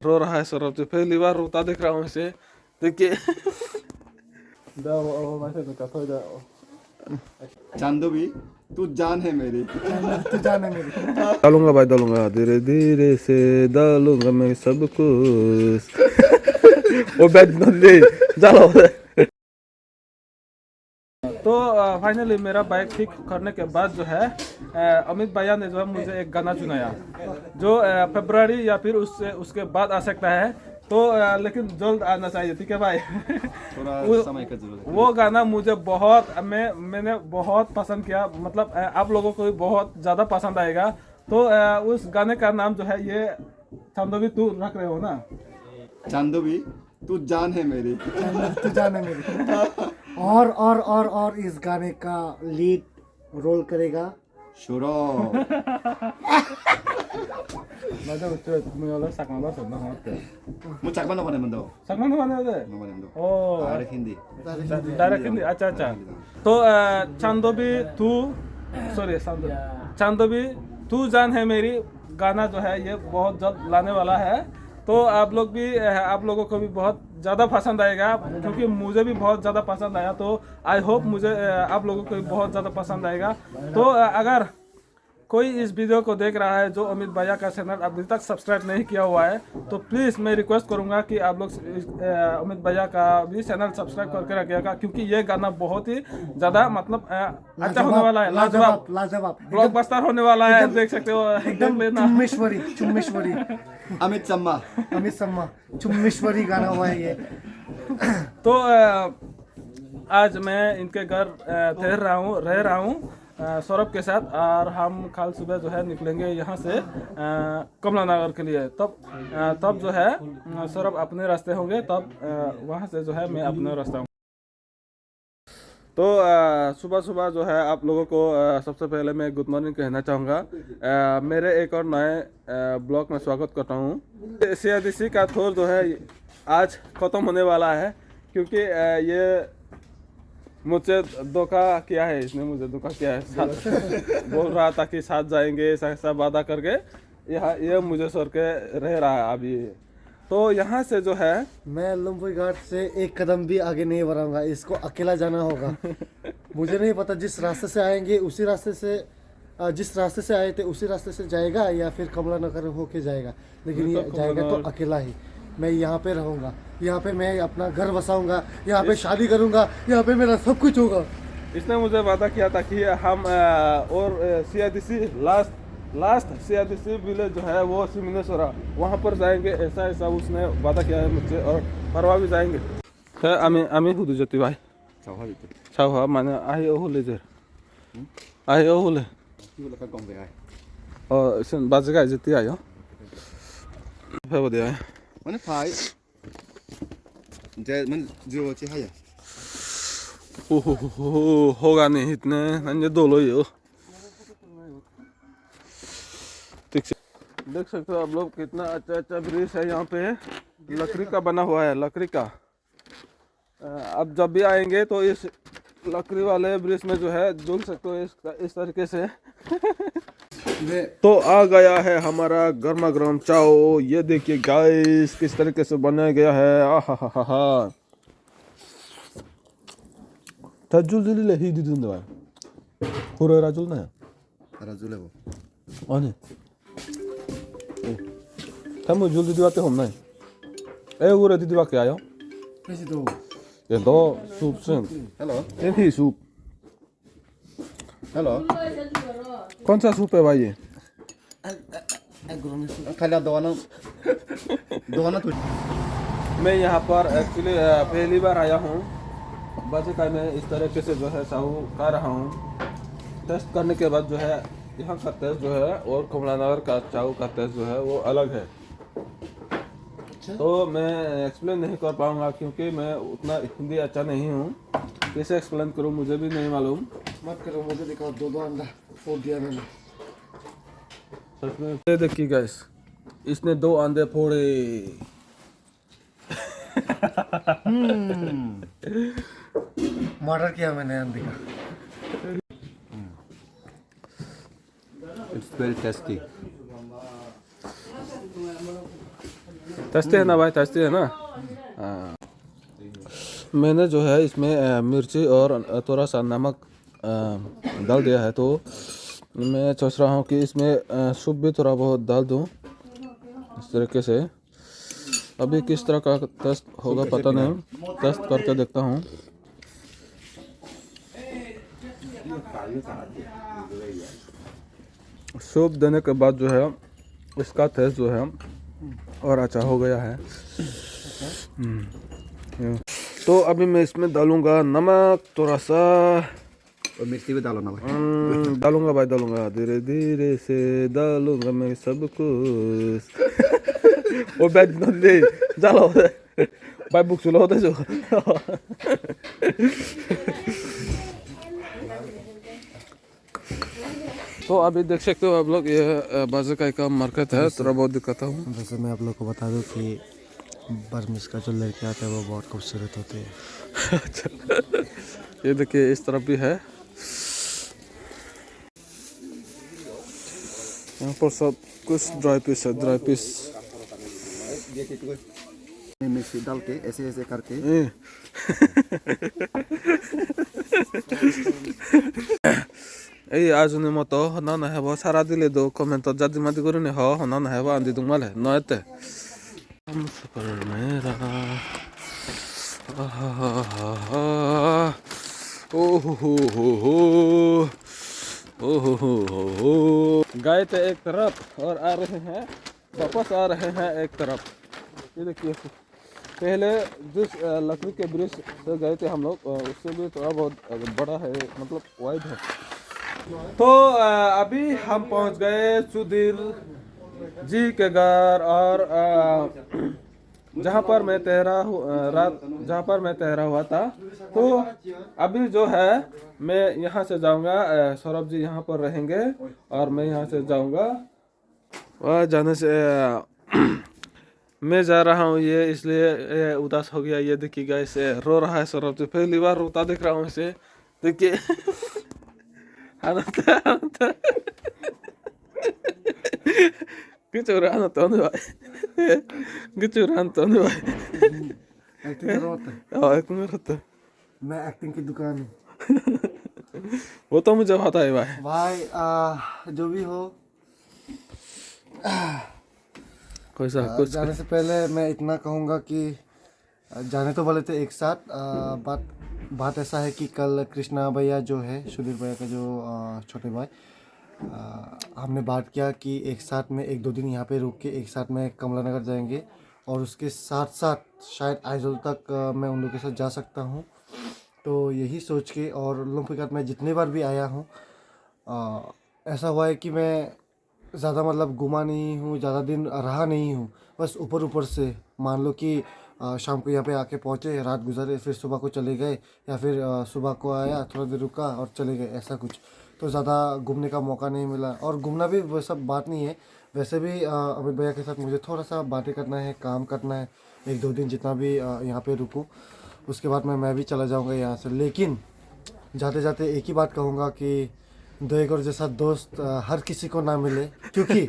रो रहा है सौरभ जी, पहली बार रोता देख रहा हूँ इसे। देखिए चांदोबी तू जान है मेरी। तू जान है मेरी। डालूंगा भाई, डालूंगा धीरे धीरे से डालूंगा मैं सब कुछ। वो बैठ दे चलो। तो फाइनली मेरा बाइक ठीक करने के बाद जो है अमित भैया ने जो है मुझे एक गाना सुनाया जो फरवरी या फिर उसके बाद आ सकता है। तो लेकिन जल्द आना चाहिए, ठीक है भाई। थोड़ा समय का जरूरत है। वो गाना मुझे बहुत मैंने बहुत पसंद किया, मतलब आप लोगों को भी बहुत ज़्यादा पसंद आएगा। तो उस गाने का नाम जो है ये चांदोबी तू रख रहे हो ना। चांदोबी तू जान है मेरी। तू जान है मेरी। और इस गाने का लीड रोल करेगा शुरो। 맞아, मैं sakman bahasa ना होते mu cak mana mana sakman mana होते mendo oh direct Hindi. Direct Hindi, अच्छा अच्छा। तो चांदोबी तू सॉरी चांदोबी तू जान है मेरी गाना जो है ये बहुत जल्द लाने वाला है। तो आप लोगों को भी बहुत ज़्यादा पसंद आएगा, क्योंकि मुझे भी बहुत ज़्यादा पसंद आया। तो आई होप मुझे आप लोगों को भी बहुत ज़्यादा पसंद आएगा। तो अगर कोई इस वीडियो को देख रहा है जो अमित भैया का चैनल अभी तक सब्सक्राइब नहीं किया हुआ है, तो प्लीज़ मैं रिक्वेस्ट करूंगा कि आप लोग अमित भैया का भी चैनल सब्सक्राइब करके रखिएगा, क्योंकि ये गाना बहुत ही ज़्यादा मतलब अच्छा होने वाला है, लाजवाब लाजवाब ब्लॉकबस्टर होने वाला है। देख सकते हो, एकदम देख लेना। चुम्मेश्वरी अमित सम्मा। चुम्मेश्वरी गाना हुआ है ये। तो आज मैं इनके घर रह रहा हूँ सौरभ के साथ, और हम कल सुबह जो है निकलेंगे यहाँ से कमला नगर के लिए। तब जो है सौरभ अपने रास्ते होंगे, तब वहाँ से जो है मैं अपने रास्ते हूँ। तो सुबह सुबह जो है आप लोगों को सबसे पहले मैं गुड मॉर्निंग कहना चाहूँगा। मेरे एक और नए ब्लॉग में स्वागत करता हूँ। CIDC का थोर जो है आज ख़त्म होने वाला है, क्योंकि ये मुझसे धोखा किया है, इसने मुझे धोखा किया है। बोल रहा था कि साथ जाएंगे, ऐसा वादा करके ये मुझे छोड़ के रह रहा है अभी। तो यहाँ से जो है मैं लंबोई घाट से एक कदम भी आगे नहीं बढ़ाऊंगा, इसको अकेला जाना होगा। मुझे नहीं पता जिस रास्ते से आएंगे उसी रास्ते से जिस रास्ते से आए थे उसी रास्ते से जाएगा या फिर कमला नगर होके जाएगा, लेकिन ये जाएगा तो अकेला ही। मैं यहाँ पे रहूँगा, यहाँ पे मैं अपना घर बसाऊंगा, यहाँ पे शादी करूँगा, यहाँ पे मेरा सब कुछ होगा। इसने मुझे वादा किया था कि हम और CIDC लास्ट CIDC विलेज जो है वो सिमिनेश्वरा वहाँ पर जाएंगे, ऐसा उसने वादा किया है मुझसे, और परवा भी जाएंगे। আমি সুধি জ্যোতি ভাই চাও হা মানে আহি ওহলে যে আহি ওহলে বাজে গাই যেতে আয় ফেব দিয়ে মানে ফাই जे मन जो चे है होगा नहीं इतने नंजे दो लो यो। देख सकते हो आप लोग कितना अच्छा ब्रिज है यहाँ पे, लकड़ी का बना हुआ है, लकड़ी का। अब जब भी आएंगे तो इस लकड़ी वाले ब्रिज में जो है झूल सकते हो इस तरीके से। तो आ गया है हमारा गर्मा गर्म चाओ, ये देखिए गाइस किस तरीके से बनाया गया है। आहा 타줄 들릴래 히디 듣는 거야. 호라 라줄나. राजुले वो 아니. 타모 줄 दिदी बातें हम नहीं। ए वो दिदी बात क्या आयो? कैसे दो ये दो सूप सुन। हेलो ये ही सूप। हेलो कौन सा सूप है भाई ये? खाली दोना तू। मैं यहाँ पर एक्चुअली पहली बार आया हूँ। बच्चे का मैं इस तरीके से जो है साहू कर रहा हूँ। टेस्ट करने के बाद जो है यहाँ का टेस्ट जो है और कमला नगर का चाऊ का टेस्ट जो है वो अलग है। तो मैं एक्सप्लेन नहीं कर पाऊँगा, क्योंकि मैं उतना हिंदी अच्छा नहीं हूँ। कैसे एक्सप्लेन करूँ मुझे भी नहीं मालूम। मत करो, मुझे दिखाओ। दो अंडा फोड़ दिया मैंने। सच में ये देखिए गाइस, इसने 2 अंडे फोड़े। मर्डर किया मैंने अंडे का। It's very tasty. टेस्टी है ना भाई, टेस्टी है ना। मैंने जो है इसमें मिर्ची और थोड़ा सा नमक डाल दिया है, तो मैं सोच रहा हूँ कि इसमें सूप भी थोड़ा बहुत डाल दूँ इस तरीके से। अभी किस तरह का टेस्ट होगा पता नहीं, टेस्ट करके देखता हूँ। सूप देने के बाद जो है इसका टेस्ट जो है और अच्छा हो गया है। तो अभी मैं इसमें डालूंगा नमक थोड़ा सा, और मिर्ची भी डालो ना भाई। डालूंगा भाई, डालूंगा धीरे धीरे से डालूंगा मैं सब कुछ। ओ बैठ दे चलो भाई, बुक सुलो होते जो। तो अभी देख सकते हो आप लोग, ये बाज़ार का मार्केट है, थोड़ा बहुत दिखाता हूँ। वैसे मैं आप लोग को बता दूं कि बर्मिस का जो लड़के आते हैं वो बहुत खूबसूरत होते हैं। अच्छा, ये देखिए इस तरफ भी है। यहाँ पर सब कुछ ड्राई पीस है, ड्राई पीस। मिर्ची डाल के ऐसे ऐसे करके এই আজনের মতো হনা নাহেব সারা দিলে দো কমেন্টত জাদি মাদি করে নে হনা নাহেব আন্দি দুমালে নয়তে মেরা ओ गए थे एक तरफ और आ रहे हैं वापस आ रहे हैं एक तरफ। ये देखिए, पहले जिस लकड़ी के ब्रिज से गए थे हम लोग, उससे भी थोड़ा बहुत बड़ा है, मतलब वाइड है। तो अभी हम पहुंच गए सुधीर जी के घर, और जहाँ पर मैं जहाँ पर मैं ठहरा हुआ था। तो अभी जो है मैं यहाँ से जाऊँगा, सौरभ जी यहाँ पर रहेंगे और मैं यहाँ से जाऊँगा। वह जाने से मैं जा रहा हूँ, ये इसलिए उदास हो गया। ये देखिएगा, इसे रो रहा है सौरभ जी, पहली बार रोता देख रहा हूँ इसे। देखिए Kecurangan tahun ni, kecurangan tahun ni. Acting कर रहा होता है। Oh, aku ngerti. मैं एक्टिंग की दुकान हूँ वो तो मुझे पता है भाई। भाई। जो भी हो, कैसा कुछ जाने से पहले मैं इतना कहूँगा कि जाने तो बोले थे एक साथ, बात ऐसा है कि कल कृष्णा भैया जो है, सुधीर भैया का जो छोटे भाई, हमने बात किया कि एक साथ में 1-2 दिन यहाँ पे रुक के एक साथ में कमला नगर जाएंगे, और उसके साथ साथ शायद आइजोल तक मैं उन लोगों के साथ जा सकता हूँ। तो यही सोच के, और ओलंपिक में जितने बार भी आया हूँ, ऐसा हुआ है कि मैं ज़्यादा मतलब घुमा नहीं हूँ, ज़्यादा दिन रहा नहीं हूँ, बस ऊपर ऊपर से। मान लो कि शाम को यहाँ पे आके पहुँचे, रात गुजरे, फिर सुबह को चले गए, या फिर सुबह को आया, थोड़ा देर रुका और चले गए, ऐसा कुछ। तो ज़्यादा घूमने का मौका नहीं मिला, और घूमना भी वो सब बात नहीं है। वैसे भी अमित भैया के साथ मुझे थोड़ा सा बातें करना है, काम करना है, 1-2 दिन जितना भी यहाँ पे रुकूँ, उसके बाद मैं भी चला जाऊँगा यहाँ से। लेकिन जाते जाते एक ही बात कहूँगा कि दोएगर जैसा दोस्त हर किसी को ना मिले, क्योंकि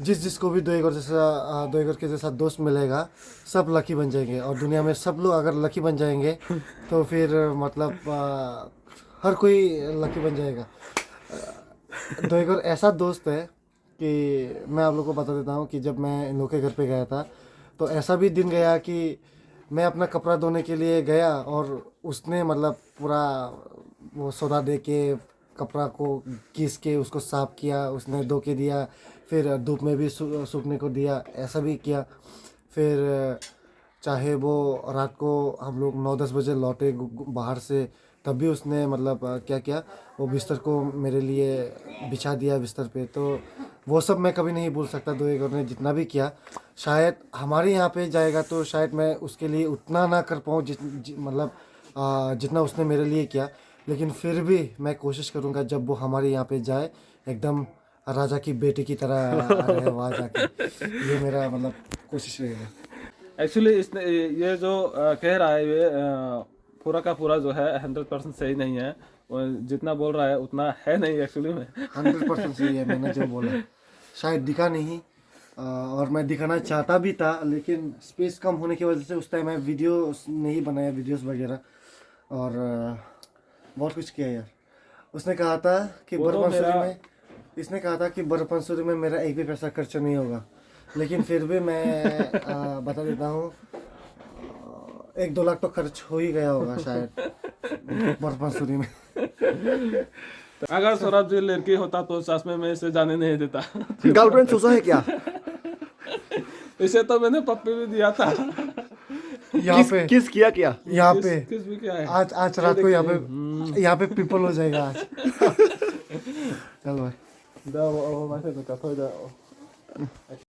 जिसको भी दोएगर के जैसा दोस्त मिलेगा, सब लकी बन जाएंगे। और दुनिया में सब लोग अगर लकी बन जाएंगे तो फिर मतलब हर कोई लकी बन जाएगा। दोएगर ऐसा दोस्त है कि मैं आप लोग को बता देता हूँ कि जब मैं इन लोग के घर पे गया था, तो ऐसा भी दिन गया कि मैं अपना कपड़ा धोने के लिए गया, और उसने मतलब पूरा वो सोडा दे के कपड़ा को घिस के उसको साफ़ किया, उसने धो के दिया, फिर धूप में भी सूखने को दिया, ऐसा भी किया। फिर चाहे वो रात को हम लोग 9-10 बजे लौटे बाहर से, तब भी उसने मतलब क्या किया, वो बिस्तर को मेरे लिए बिछा दिया बिस्तर पे। तो वो सब मैं कभी नहीं भूल सकता। दोएगर ने जितना भी किया, शायद हमारे यहाँ पे जाएगा तो शायद मैं उसके लिए उतना ना कर पाऊँ मतलब जितना उसने मेरे लिए किया। लेकिन फिर भी मैं कोशिश करूँगा जब वो हमारे यहाँ पे जाए, एकदम राजा की बेटी की तरह रहे वहाँ जाके। ये मेरा मतलब कोशिश रहेगा। एक्चुअली इसने ये जो कह रहा है, ये पूरा का पूरा जो है 100% सही नहीं है। वो जितना बोल रहा है उतना है नहीं एक्चुअली में। 100% सही है, मैंने जो बोला शायद दिखा नहीं, और मैं दिखाना चाहता भी था, लेकिन स्पेस कम होने की वजह से उस टाइम मैं वीडियो नहीं बनाया, वीडियोस वगैरह, और बहुत कुछ किया यार। उसने कहा था कि वो तो बर्फांसुरी मेरा- में, इसने कहा था कि बर्फांसुरी में मेरा एक भी पैसा खर्चा नहीं होगा, लेकिन फिर भी मैं बता देता हूँ 1-2 लाख तो खर्च हो ही गया होगा शायद बर्फांसुरी में। अगर सौरभ जी लड़की होता तो सच में मैं इसे जाने नहीं देता। गर्लफ्रेंड सोचा है क्या? तो इसे तो मैंने पप्पी भी दिया था। यहाँ पे किस किया क्या? यहाँ पे किस भी क्या है। आज रात को यहाँ पे पीपल हो जाएगा आज। चल भाई। वो वैसे तो कथो